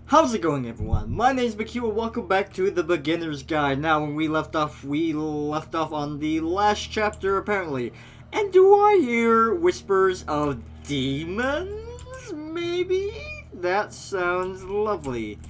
How's it going, everyone? My name's McQ and welcome back to the Beginner's Guide. Now, when we left off on the last chapter, apparently. And do I hear whispers of demons? Maybe? That sounds lovely.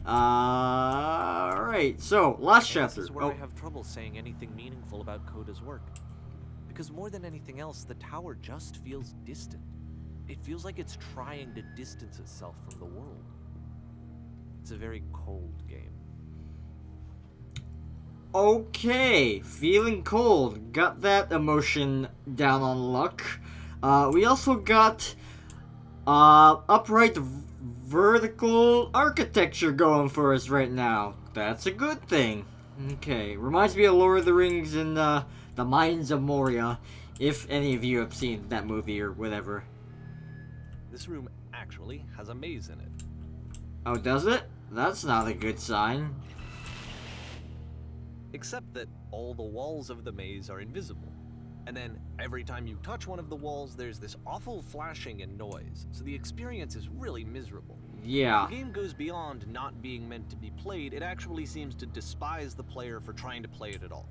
Alright, so, last chapter. This is where I have trouble saying anything meaningful about Coda's work. Because more than anything else, the tower just feels distant. It feels like it's trying to distance itself from the world. It's a very cold game. Okay, feeling cold. Got that emotion down on luck. We also got upright vertical architecture going for us right now. That's a good thing. Okay, reminds me of Lord of the Rings and the Mines of Moria, if any of you have seen that movie or whatever. This room actually has a maze in it. Oh, does it? That's not a good sign. Except that all the walls of the maze are invisible. And then every time you touch one of the walls, there's this awful flashing and noise. So the experience is really miserable. Yeah. The game goes beyond not being meant to be played. It actually seems to despise the player for trying to play it at all.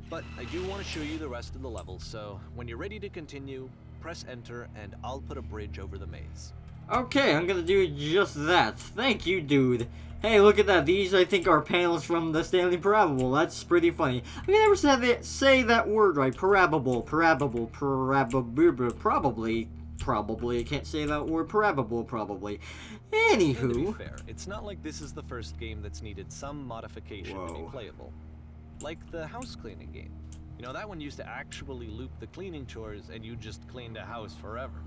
But I do want to show you the rest of the levels, so when you're ready to continue, press enter and I'll put a bridge over the maze. Okay, I'm gonna do just that. Thank you, dude. Hey, look at that. These, I think, are panels from the Stanley Parable. That's pretty funny. I can never say that word right. Parable. Probably. I can't say that word. Parable, probably. Anywho. And to be fair, it's not like this is the first game that's needed some modification to be playable. Like the house cleaning game. You know, that one used to actually loop the cleaning chores and you just cleaned a house forever.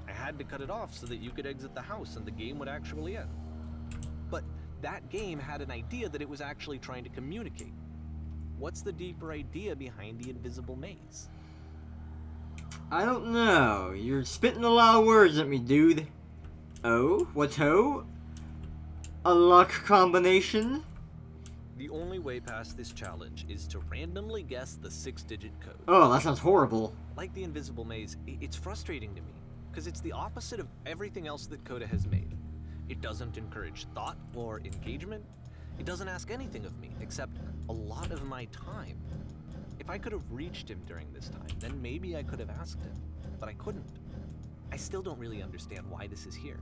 I had to cut it off so that you could exit the house and the game would actually end. But that game had an idea that it was actually trying to communicate. What's the deeper idea behind the invisible maze? I don't know. You're spitting a lot of words at me, dude. Oh? What ho? A luck combination? The only way past this challenge is to randomly guess the 6-digit code. Oh, that sounds horrible. Like the invisible maze, it's frustrating to me, because it's the opposite of everything else that Coda has made. It doesn't encourage thought or engagement. It doesn't ask anything of me, except a lot of my time. If I could have reached him during this time, then maybe I could have asked him, but I couldn't. I still don't really understand why this is here.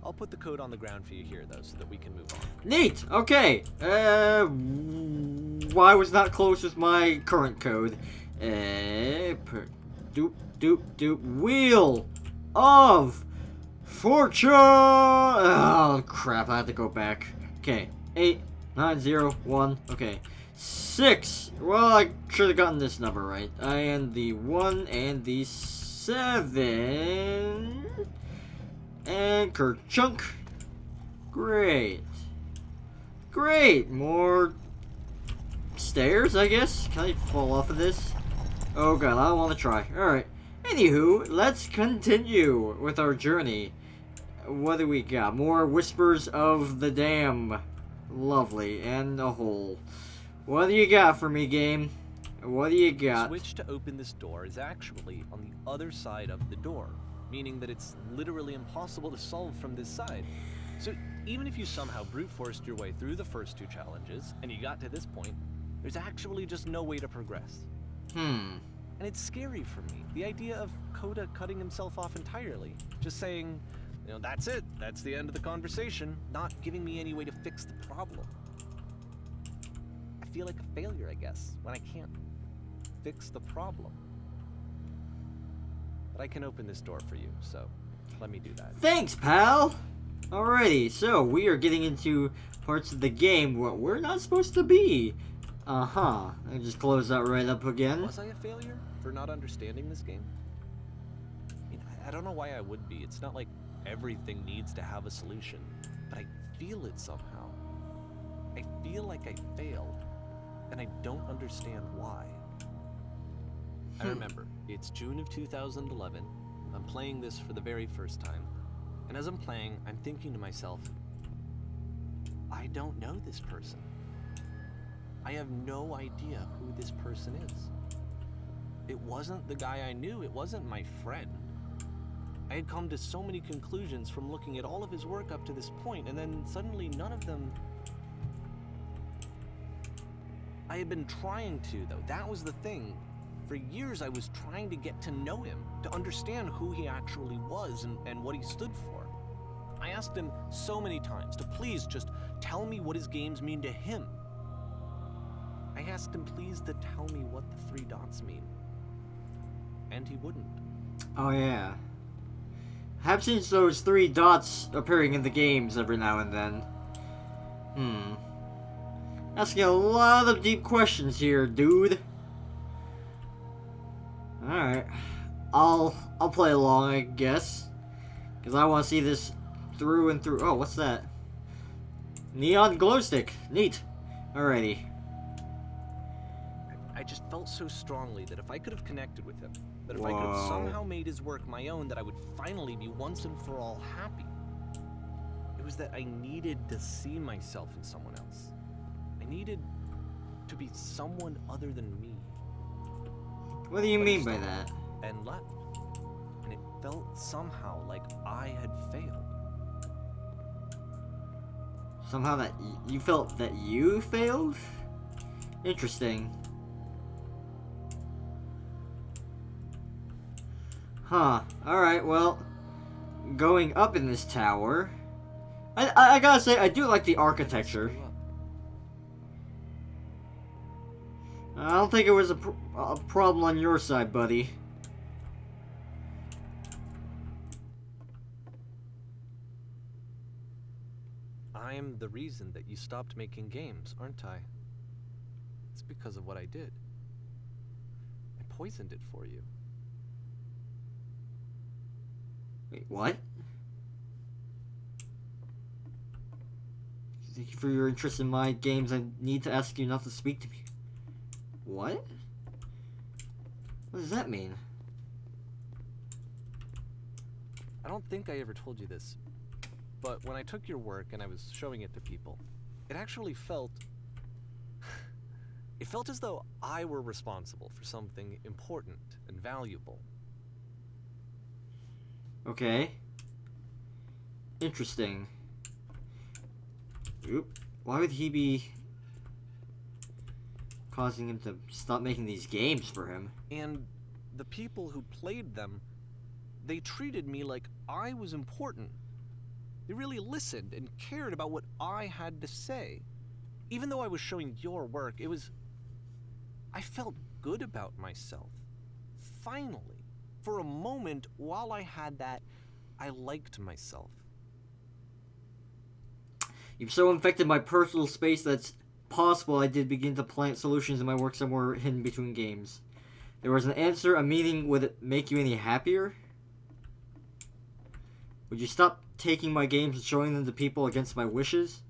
I'll put the code on the ground for you here, though, so that we can move on. Neat! Okay. Why was not close with my current code? Wheel of Fortune! Oh, crap. I have to go back. Okay. 8, 9, 0, 1. Okay. 6. Well, I should have gotten this number right. And the 1 and the 7. And Kerchunk. Great. Great. More stairs, I guess. Can I fall off of this? Oh god, I don't want to try. Alright. Anywho, let's continue with our journey. What do we got? More whispers of the dam. Lovely. And a hole. What do you got for me, game? What do you got? The switch to open this door is actually on the other side of the door, meaning that it's literally impossible to solve from this side. So even if you somehow brute forced your way through the first 2 challenges, and you got to this point, there's actually just no way to progress. And it's scary for me, the idea of Coda cutting himself off entirely, just saying, you know, that's it, that's the end of the conversation, not giving me any way to fix the problem. I feel like a failure, I guess, when I can't fix the problem. But I can open this door for you, so let me do that. Thanks, pal! Alrighty, so we are getting into parts of the game where we're not supposed to be. I just close that right up again. Was I a failure for not understanding this game? I mean, I don't know why I would be. It's not like everything needs to have a solution, but I feel it somehow. I feel like I failed, and I don't understand why. I remember, it's June of 2011. I'm playing this for the very first time, and as I'm playing, I'm thinking to myself, I don't know this person. I have no idea who this person is. It wasn't the guy I knew, it wasn't my friend. I had come to so many conclusions from looking at all of his work up to this point, and then suddenly none of them... I had been trying to, though. That was the thing. For years I was trying to get to know him, to understand who he actually was and what he stood for. I asked him so many times to please just tell me what his games mean to him. I asked him please to tell me what the 3 dots mean. And he wouldn't. Oh yeah. I've seen those 3 dots appearing in the games every now and then. Asking a lot of deep questions here, dude. Alright. I'll play along, I guess. Because I want to see this through and through. Oh, what's that? Neon glow stick. Neat. Alrighty. I just felt so strongly that if I could have connected with him, that if I could have somehow made his work my own, that I would finally be once and for all happy. It was that I needed to see myself in someone else. I needed to be someone other than me. What do you mean by that? And left. And it felt somehow like I had failed. Somehow that you felt that you failed? Interesting. Huh. Alright, well, going up in this tower, I gotta say, I do like the architecture. I don't think it was a problem on your side, buddy. I am the reason that you stopped making games, aren't I? It's because of what I did. I poisoned it for you. Wait, what? Thank you for your interest in my games. I need to ask you not to speak to me. What? What does that mean? I don't think I ever told you this, but when I took your work and I was showing it to people, it actually felt... it felt as though I were responsible for something important and valuable. Okay. Interesting. Oop. Why would he be causing him to stop making these games for him? And the people who played them, they treated me like I was important. They really listened and cared about what I had to say. Even though I was showing your work, it was... I felt good about myself. Finally. For a moment, while I had that, I liked myself. You've so infected my personal space that's possible I did begin to plant solutions in my work somewhere hidden between games. There was an answer, a meaning. Would it make you any happier? Would you stop taking my games and showing them to people against my wishes?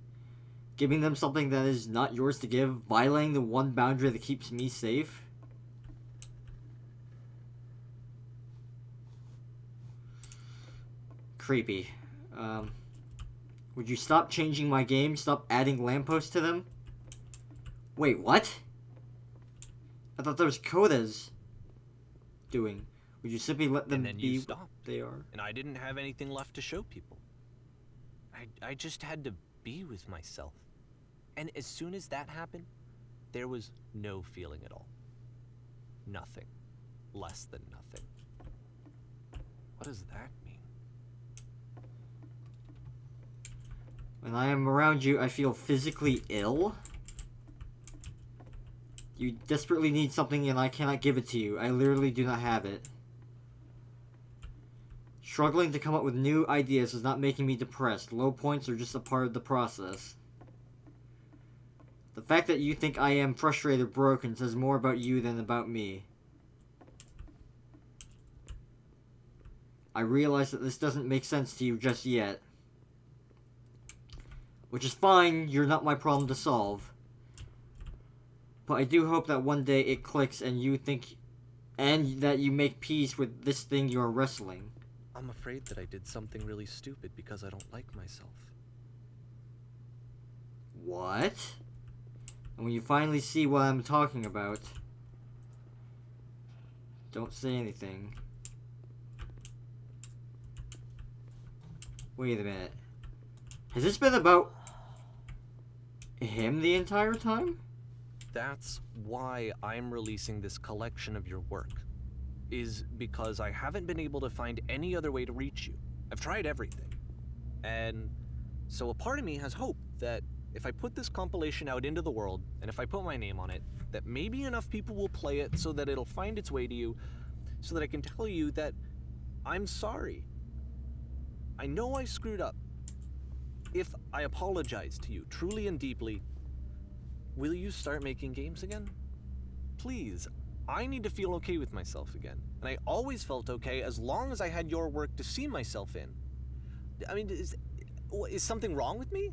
Giving them something that is not yours to give? Violating the one boundary that keeps me safe? Creepy. Would you stop changing my games? Stop adding lampposts to them? Wait, what? I thought that was Koda's doing. Would you simply let them be what they are? And I didn't have anything left to show people. I just had to be with myself. And as soon as that happened, there was no feeling at all. Nothing. Less than nothing. What does that mean? When I am around you, I feel physically ill. You desperately need something and I cannot give it to you. I literally do not have it. Struggling to come up with new ideas is not making me depressed. Low points are just a part of the process. The fact that you think I am frustrated or broken says more about you than about me. I realize that this doesn't make sense to you just yet. Which is fine, you're not my problem to solve. But I do hope that one day it clicks and you think... and that you make peace with this thing you are wrestling. I'm afraid that I did something really stupid because I don't like myself. What? And when you finally see what I'm talking about... don't say anything. Wait a minute. Has this been about him the entire time? That's why I'm releasing this collection of your work. Is because I haven't been able to find any other way to reach you. I've tried everything. And so a part of me has hope that if I put this compilation out into the world, and if I put my name on it, that maybe enough people will play it so that it'll find its way to you, so that I can tell you that I'm sorry. I know I screwed up. If I apologize to you truly and deeply, will you start making games again? Please, I need to feel okay with myself again. And I always felt okay as long as I had your work to see myself in. I mean, is something wrong with me?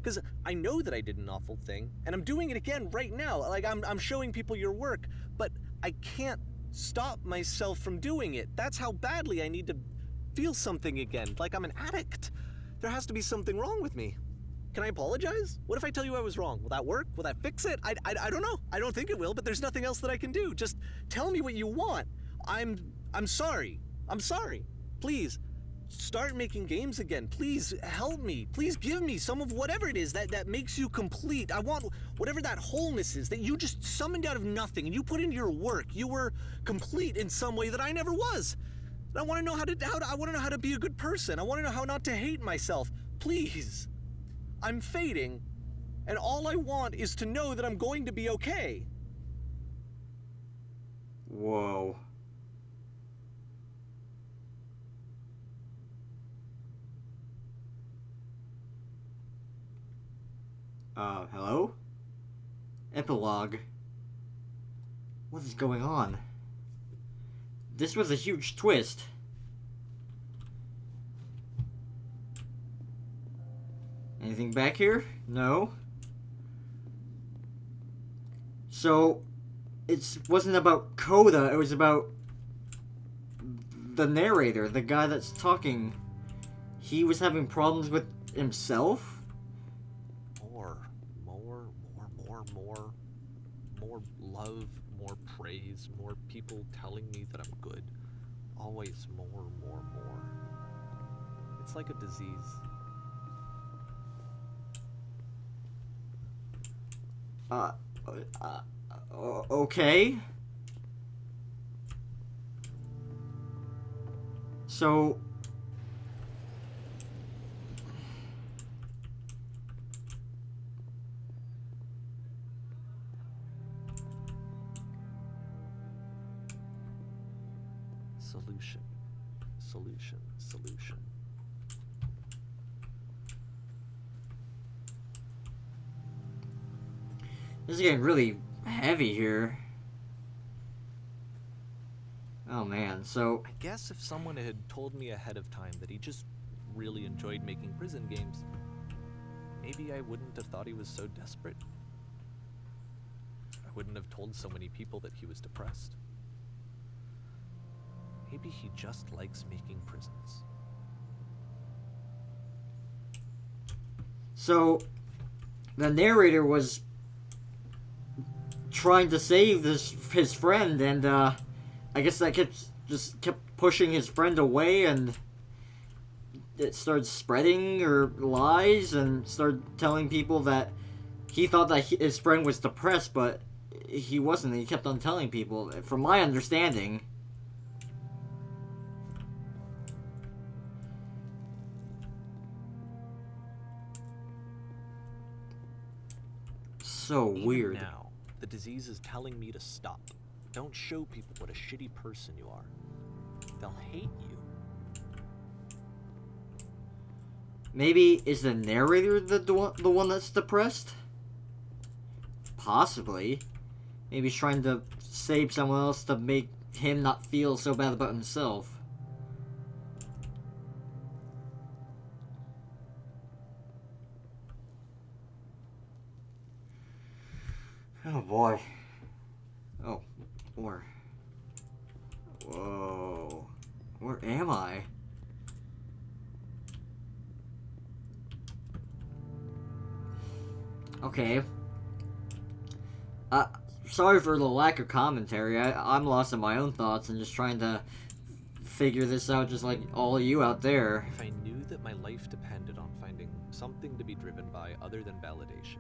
Because I know that I did an awful thing, and I'm doing it again right now. Like, I'm showing people your work, but I can't stop myself from doing it. That's how badly I need to feel something again, like I'm an addict. There has to be something wrong with me. Can I apologize? What if I tell you I was wrong? Will that work? Will that fix it? I don't know. I don't think it will, but there's nothing else that I can do. Just tell me what you want. I'm sorry. I'm sorry. Please, start making games again. Please help me. Please give me some of whatever it is that makes you complete. I want whatever that wholeness is that you just summoned out of nothing and you put into your work. You were complete in some way that I never was. And I want to know I want to know how to be a good person. I want to know how not to hate myself. Please. I'm fading, and all I want is to know that I'm going to be okay. Whoa. Hello? Epilogue. What is going on? This was a huge twist. Anything back here? No. So, it wasn't about Coda, it was about the narrator, the guy that's talking. He was having problems with himself? More love, more praise, more people telling me that I'm good. Always more. It's like a disease. Okay. So... Solution. This is getting really heavy here. Oh man, so... I guess if someone had told me ahead of time that he just really enjoyed making prison games, maybe I wouldn't have thought he was so desperate. I wouldn't have told so many people that he was depressed. Maybe he just likes making prisons. So, the narrator was trying to save his friend, and I guess that kept pushing his friend away, and it started spreading lies and started telling people that he thought that his friend was depressed, but he wasn't. He kept on telling people, from my understanding. So Even weird. now, the disease is telling me to stop. Don't show people what a shitty person you are. They'll hate you. Maybe is the narrator the one that's depressed? Possibly. Maybe he's trying to save someone else to make him not feel so bad about himself. Oh boy. Oh, where? Whoa. Where am I? Okay. Sorry for the lack of commentary. I'm lost in my own thoughts and just trying to figure this out just like all of you out there. If I knew that life depended on finding something to be driven by other than validation,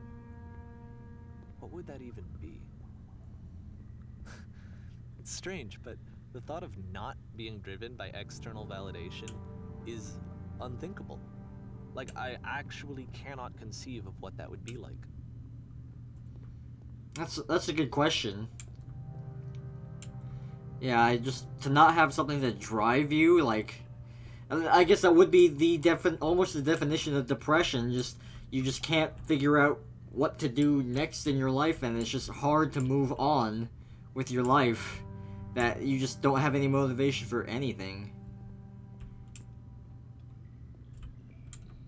what would that even be? It's strange, but the thought of not being driven by external validation is unthinkable. Like, I actually cannot conceive of what that would be like. That's a good question. Yeah, to not have something to drive you, like, I guess that would be almost the definition of depression. You just can't figure out what to do next in your life, and it's just hard to move on with your life. That you just don't have any motivation for anything.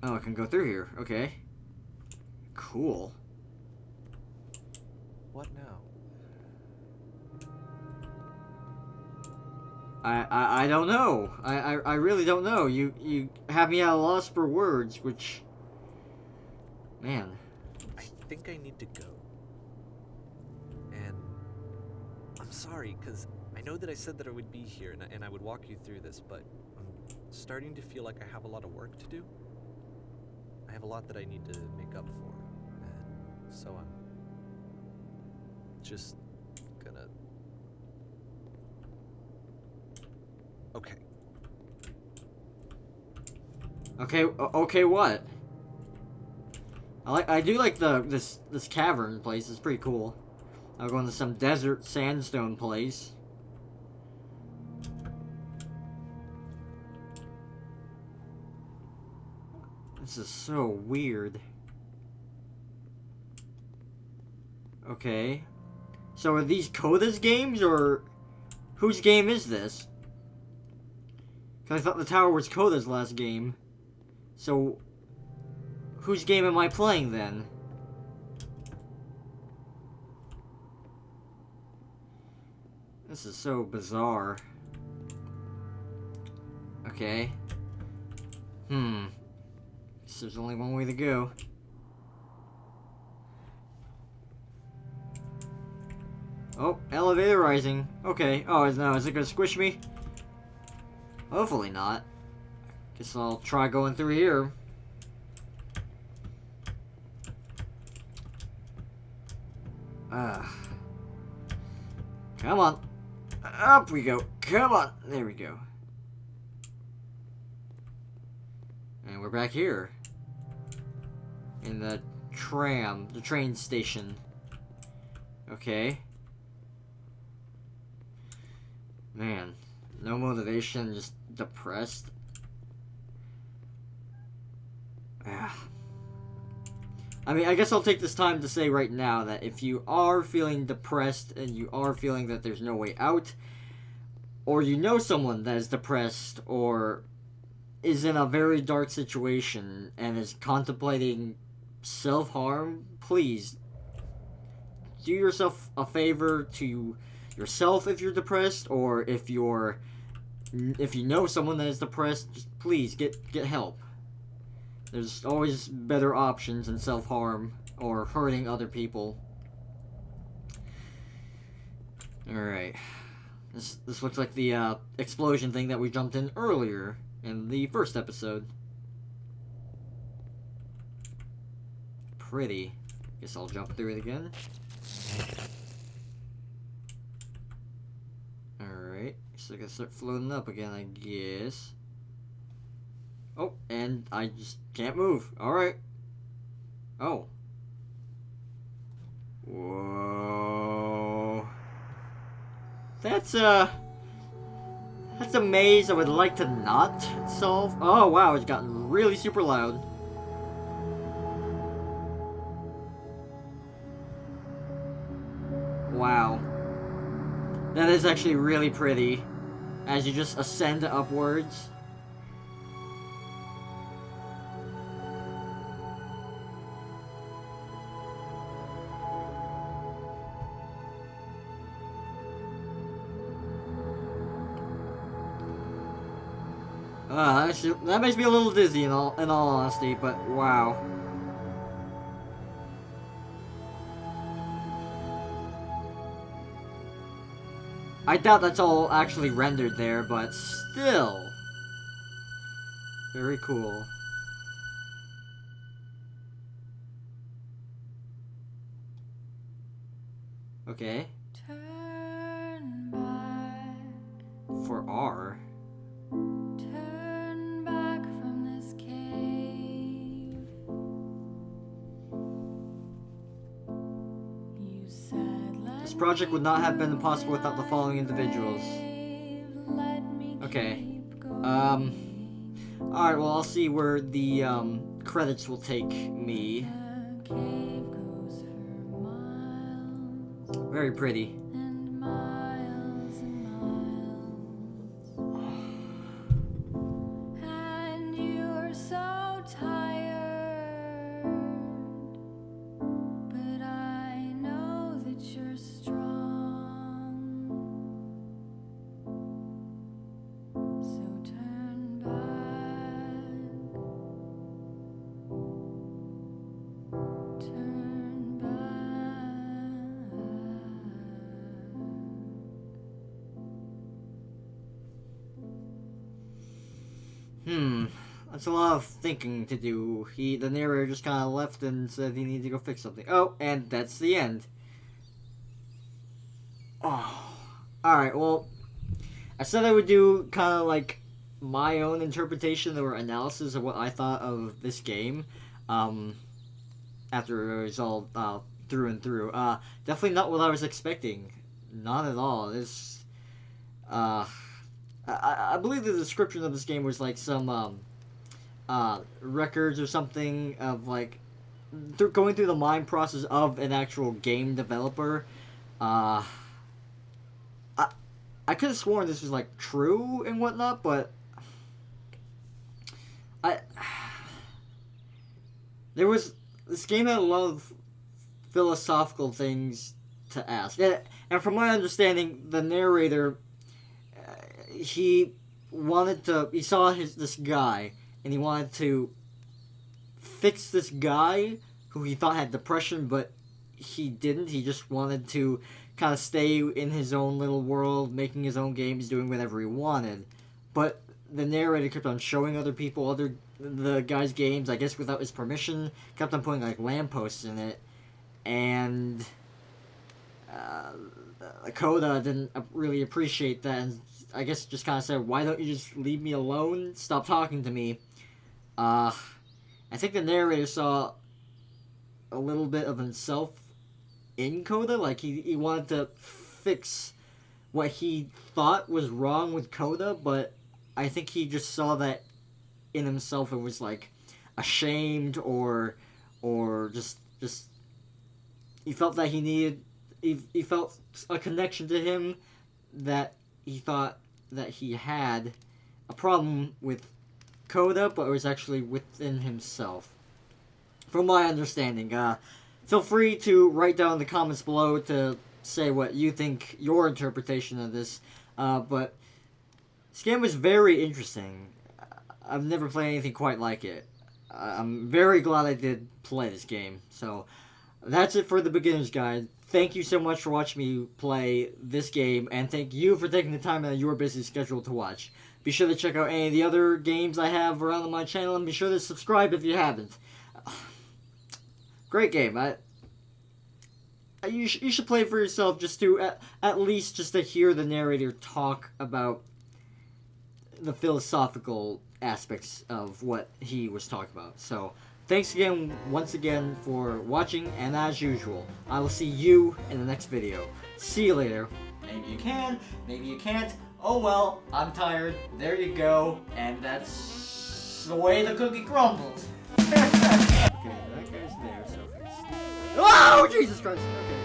Oh, I can go through here. Okay. Cool. What now? I don't know. I really don't know. You have me at a loss for words, which... Man. I think I need to go. And I'm sorry, because I know that I said that I would be here and I would walk you through this, but I'm starting to feel like I have a lot of work to do. I have a lot that I need to make up for, and so I'm just gonna... Okay. Okay, what? I do like this cavern place. It's pretty cool. I'll go into some desert sandstone place. This is so weird. Okay. So are these Koda's games, or whose game is this? 'Cause I thought the tower was Koda's last game. So whose game am I playing then? This is so bizarre. Okay. Guess there's only one way to go. Oh, elevator rising. Okay. Oh, no, is it gonna squish me? Hopefully not. Guess I'll try going through here. Come on. Up we go. Come on. There we go. And we're back here. In the train station. Okay. Man. No motivation, just depressed. I mean, I guess I'll take this time to say right now that if you are feeling depressed and you are feeling that there's no way out, or you know someone that is depressed or is in a very dark situation and is contemplating self-harm, please do yourself a favor to yourself if you're depressed, or if you know someone that is depressed, just please get help. There's always better options than self-harm or hurting other people. Alright. This looks like the explosion thing that we jumped in earlier in the first episode. Pretty. Guess I'll jump through it again. Alright. So I can start floating up again, I guess. Oh, and I just can't move. Alright. Oh. Whoa. That's a maze I would like to not solve. Oh, wow, it's gotten really super loud. Wow. That is actually really pretty. As you just ascend upwards. That makes me a little dizzy in all honesty, but wow. I doubt that's all actually rendered there, but still. Very cool. Okay. Turn back. For R. Turn back from this cave. You said This project would not have been possible without the following individuals. Okay. Alright, well, I'll see where the, credits will take me. Very pretty. And miles and miles. And you're so tired. But I know that you're strong. So turn back. Turn back. That's a lot of thinking to do. The narrator just kind of left and said he needed to go fix something. Oh, and that's the end. Oh. Alright, well, I said I would do kind of like my own interpretation or analysis of what I thought of this game. After it was all through and through. Definitely not what I was expecting. Not at all. I believe the description of this game was like some records or something of like going through the mind process of an actual game developer. I could have sworn this was like true and whatnot, but this game had a lot of philosophical things to ask, and from my understanding, the narrator. He saw this guy, and he wanted to fix this guy who he thought had depression, but he didn't. He just wanted to kind of stay in his own little world, making his own games, doing whatever he wanted. But the narrator kept on showing other people the guy's games, I guess without his permission, kept on putting like lampposts in it, and Coda didn't really appreciate that, and I guess just kind of said, why don't you just leave me alone? Stop talking to me. I think the narrator saw a little bit of himself in Coda. Like, he wanted to fix what he thought was wrong with Coda, but I think he just saw that in himself and was, like, ashamed or just he felt that he felt a connection to him that he thought that he had a problem with Coda, but it was actually within himself. From my understanding, feel free to write down in the comments below to say what you think, your interpretation of this, but this game was very interesting. I've never played anything quite like it. I'm very glad I did play this game. So, that's it for the beginner's guide. Thank you so much for watching me play this game, and thank you for taking the time out of your busy schedule to watch. Be sure to check out any of the other games I have around on my channel, and be sure to subscribe if you haven't. Great game. You should play it for yourself, just to at least just to hear the narrator talk about the philosophical aspects of what he was talking about. So, thanks again, once again, for watching, and as usual, I will see you in the next video. See you later. Maybe you can, maybe you can't. Oh well, I'm tired. There you go. And that's the way the cookie crumbles. Okay, that guy's there, so... Oh, Jesus Christ! Okay.